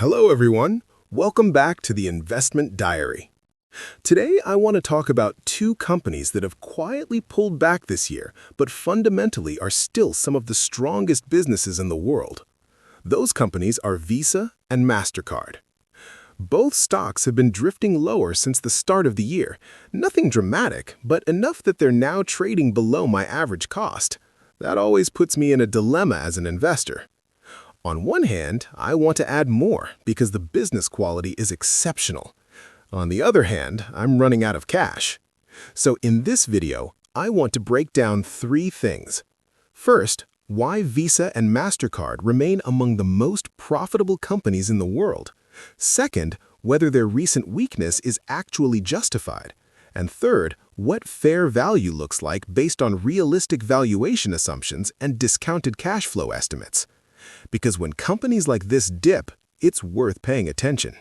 Hello, everyone. Welcome back to the Investment Diary. Today, I want to talk about two companies that have quietly pulled back this year, but fundamentally are still some of the strongest businesses in the world. Those companies are Visa and Mastercard. Both stocks have been drifting lower since the start of the year. Nothing dramatic, but enough that they're now trading below my average cost. That always puts me in a dilemma as an investor. On one hand, I want to add more because the business quality is exceptional. On the other hand, I'm running out of cash. So in this video, I want to break down three things. First, why Visa and Mastercard remain among the most profitable companies in the world. Second, whether their recent weakness is actually justified. And third, what fair value looks like based on realistic valuation assumptions and discounted cash flow estimates. Because when companies like this dip, it's worth paying attention.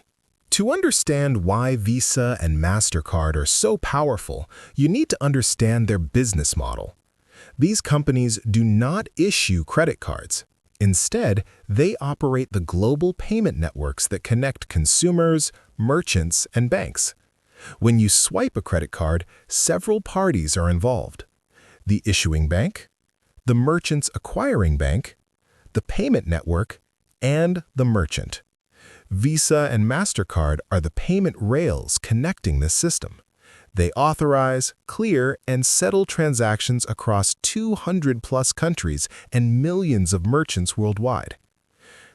To understand why Visa and Mastercard are so powerful, you need to understand their business model. These companies do not issue credit cards. Instead, they operate the global payment networks that connect consumers, merchants, and banks. When you swipe a credit card, several parties are involved: the issuing bank, the merchant's acquiring bank, the payment network, and the merchant. Visa and Mastercard are the payment rails connecting this system. They authorize, clear, and settle transactions across 200-plus countries and millions of merchants worldwide.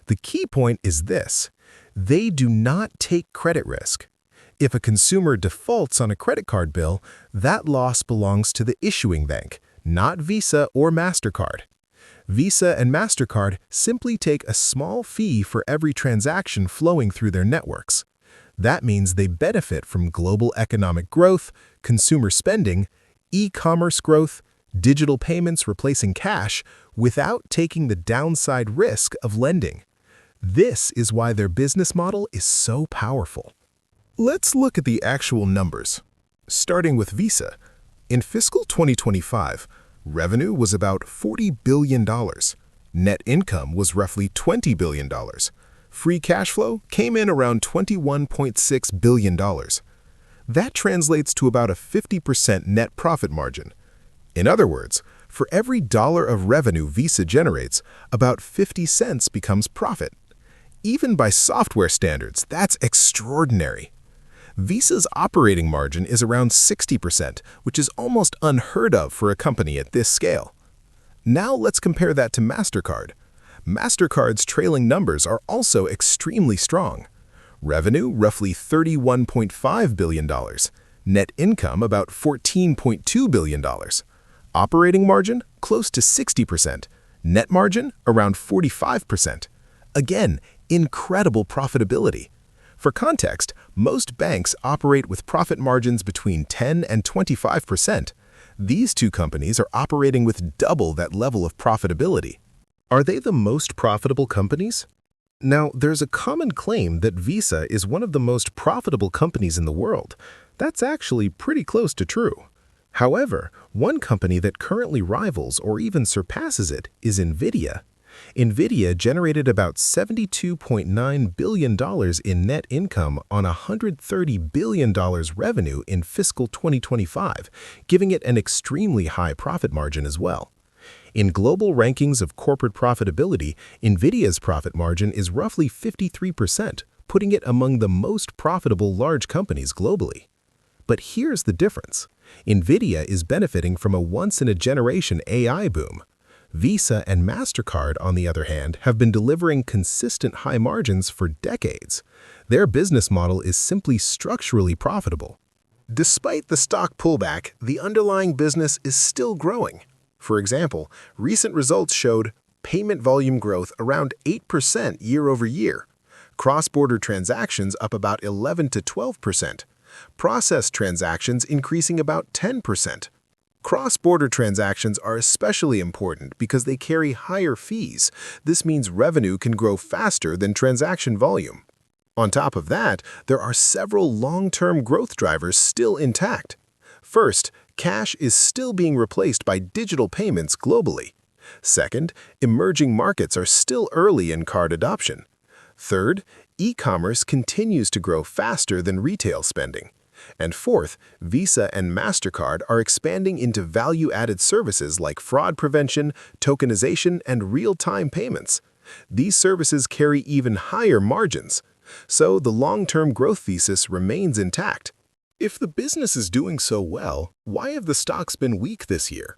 The key point is this: they do not take credit risk. If a consumer defaults on a credit card bill, that loss belongs to the issuing bank, not Visa or Mastercard. Visa and Mastercard simply take a small fee for every transaction flowing through their networks. That means they benefit from global economic growth, consumer spending, e-commerce growth, digital payments replacing cash, without taking the downside risk of lending. This is why their business model is so powerful. Let's look at the actual numbers. Starting with Visa, in fiscal 2025, revenue was about $40 billion. Net income was roughly $20 billion. Free cash flow came in around $21.6 billion. That translates to about a 50% net profit margin. In other words, for every dollar of revenue Visa generates, about 50 cents becomes profit. Even by software standards, that's extraordinary. Visa's operating margin is around 60%, which is almost unheard of for a company at this scale. Now let's compare that to Mastercard. Mastercard's trailing numbers are also extremely strong. Revenue roughly $31.5 billion. Net income about $14.2 billion. Operating margin close to 60%. Net margin around 45%. Again, incredible profitability. For context, most banks operate with profit margins between 10 and 25%. These two companies are operating with double that level of profitability. Are they the most profitable companies? Now, there's a common claim that Visa is one of the most profitable companies in the world. That's actually pretty close to true. However, one company that currently rivals or even surpasses it is Nvidia. Nvidia generated about $72.9 billion in net income on $130 billion revenue in fiscal 2025, giving it an extremely high profit margin as well. In global rankings of corporate profitability, Nvidia's profit margin is roughly 53%, putting it among the most profitable large companies globally. But here's the difference. Nvidia is benefiting from a once-in-a-generation AI boom. Visa and Mastercard, on the other hand, have been delivering consistent high margins for decades. Their business model is simply structurally profitable. Despite the stock pullback, the underlying business is still growing. For example, recent results showed payment volume growth around 8% year over year, cross-border transactions up about 11 to 12%, processed transactions increasing about 10%. Cross-border transactions are especially important because they carry higher fees. This means revenue can grow faster than transaction volume. On top of that, there are several long-term growth drivers still intact. First, cash is still being replaced by digital payments globally. Second, emerging markets are still early in card adoption. Third, E-commerce continues to grow faster than retail spending. And fourth, Visa and Mastercard are expanding into value-added services like fraud prevention, tokenization, and real-time payments. These services carry even higher margins, so the long-term growth thesis remains intact. If the business is doing so well, why have the stocks been weak this year?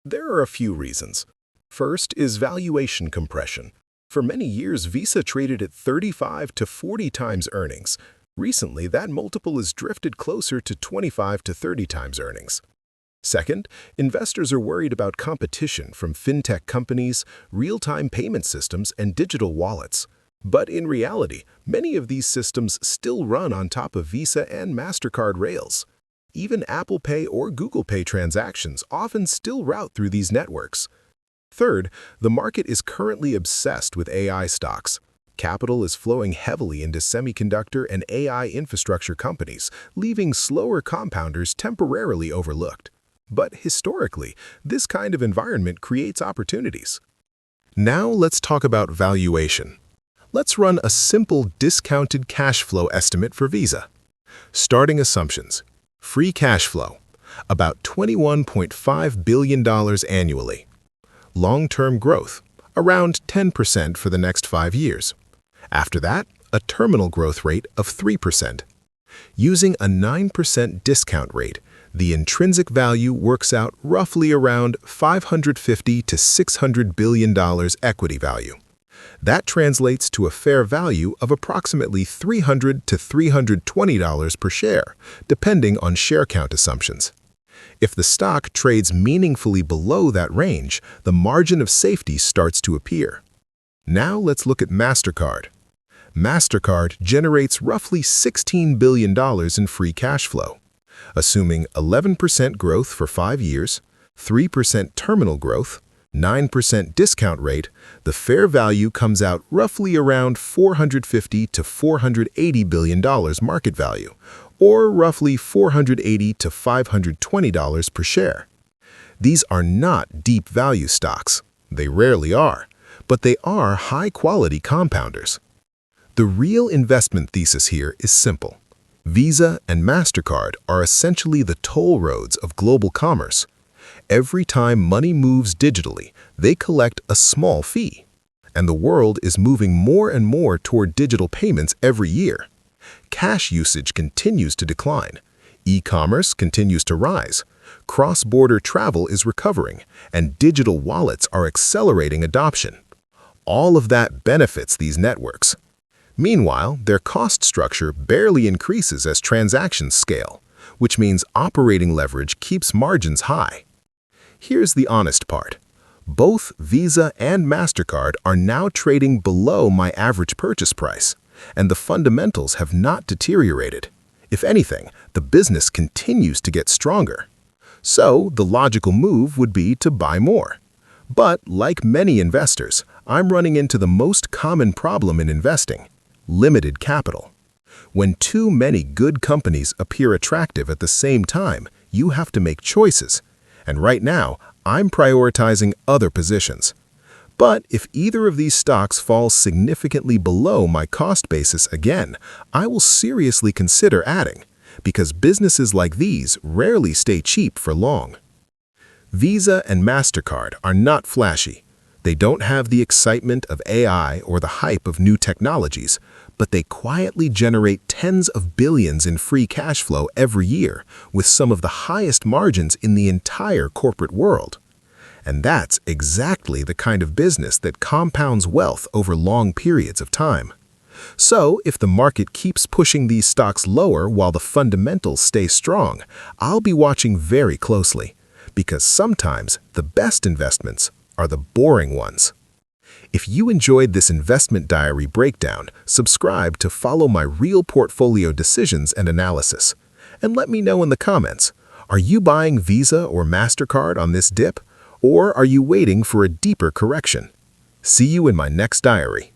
There are a few reasons. First is valuation compression. For many years, Visa traded at 35 to 40 times earnings. Recently, that multiple has drifted closer to 25 to 30 times earnings. Second, investors are worried about competition from fintech companies, real-time payment systems, and digital wallets. But in reality, many of these systems still run on top of Visa and Mastercard rails. Even Apple Pay or Google Pay transactions often still route through these networks. Third, the market is currently obsessed with AI stocks. Capital is flowing heavily into semiconductor and AI infrastructure companies, leaving slower compounders temporarily overlooked. But historically, this kind of environment creates opportunities. Now let's talk about valuation. Let's run a simple discounted cash flow estimate for Visa. Starting assumptions. Free cash flow, about $21.5 billion annually. Long-term growth, around 10% for the next 5 years. After that, a terminal growth rate of 3%. Using a 9% discount rate, the intrinsic value works out roughly around $550 to $600 billion equity value. That translates to a fair value of approximately $300 to $320 per share, depending on share count assumptions. If the stock trades meaningfully below that range, the margin of safety starts to appear. Now let's look at Mastercard. Mastercard generates roughly $16 billion in free cash flow. Assuming 11% growth for 5 years, 3% terminal growth, 9% discount rate, the fair value comes out roughly around $450 to $480 billion market value, or roughly $480 to $520 per share. These are not deep value stocks. They rarely are, but they are high-quality compounders. The real investment thesis here is simple. Visa and Mastercard are essentially the toll roads of global commerce. Every time money moves digitally, they collect a small fee. And the world is moving more and more toward digital payments every year. Cash usage continues to decline. E-commerce continues to rise. Cross-border travel is recovering, and digital wallets are accelerating adoption. All of that benefits these networks. Meanwhile, their cost structure barely increases as transactions scale, which means operating leverage keeps margins high. Here's the honest part. Both Visa and Mastercard are now trading below my average purchase price, and the fundamentals have not deteriorated. If anything, the business continues to get stronger. So, the logical move would be to buy more. But, like many investors, I'm running into the most common problem in investing: limited capital. When too many good companies appear attractive at the same time, you have to make choices. And right now, I'm prioritizing other positions. But if either of these stocks falls significantly below my cost basis again, I will seriously consider adding, because businesses like these rarely stay cheap for long. Visa and Mastercard are not flashy. They don't have the excitement of AI or the hype of new technologies, but they quietly generate tens of billions in free cash flow every year, with some of the highest margins in the entire corporate world. And that's exactly the kind of business that compounds wealth over long periods of time. So, if the market keeps pushing these stocks lower while the fundamentals stay strong, I'll be watching very closely, because sometimes the best investments are the boring ones. If you enjoyed this investment diary breakdown, subscribe to follow my real portfolio decisions and analysis. And let me know in the comments, are you buying Visa or Mastercard on this dip? Or are you waiting for a deeper correction? See you in my next diary.